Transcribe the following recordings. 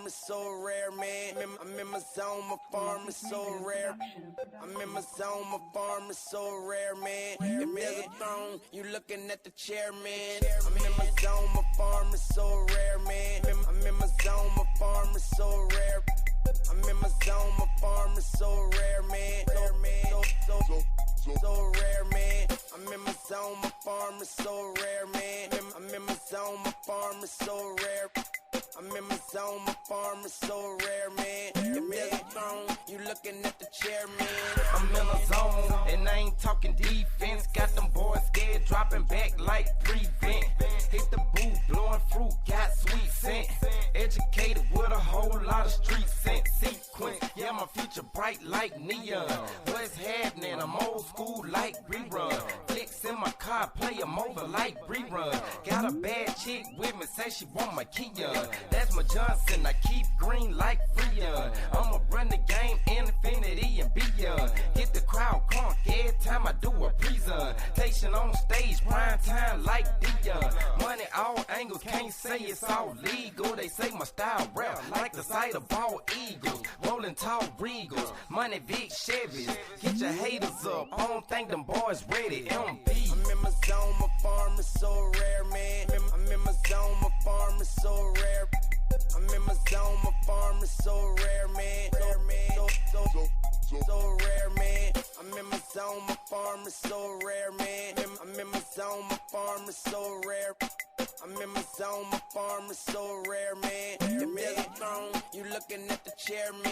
farm is so rare, man. I'm in my zone, my farm is so rare. I'm in my zone, my farm is so rare, man. If there's a throne, you looking at the chairman. I'm in my zone, my farm is so rare, man. I'm in my zone, my farm is so rare. I'm in my zone, my farm is so rare, man. So rare, man. I'm in my zone, my farm is so rare, man. I'm in my zone, my farm is so rare. I'm in my zone, my farm is so rare, man. If there's a throne, you looking at the chairman. I'm in a zone, and I ain't talking defense. Got them boys scared, dropping back like prevent. Hit the booth, blowing fruit, got sweet scent. Educated with a whole lot of street sense. Sequence, yeah, my future bright like neon. What's happening? I'm old school like rerun. Flicks in my car, play 'em over like rerun. Got a bad chick with me, say she want my Keon. That's my Johnson, I keep green like Freon. I'ma run the game, infinity and beyond. Get the crowd crunk every time I do a presentation on stage, prime time like Dion. Money all angles, can't say it's all legal. They say my style rap like the sight of bald eagles. Rolling tall Regals, money Vic Chevys. Get your haters up, I don't think them boys ready. MP. I'm in my zone, my farm is so rare, man. I'm in my zone, my farm is so rare. I'm in my zone, my farm is so rare, man. So rare, man. I'm in my zone, my farm is so rare, man. I'm in my zone, my farm is so rare. I'm in my zone, my farm is so rare, man. If there's a throne, you looking at the chairman.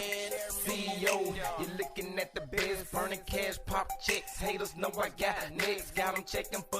CEO, you looking at the best, burning cash, pop checks. Haters know I got next, got them checking for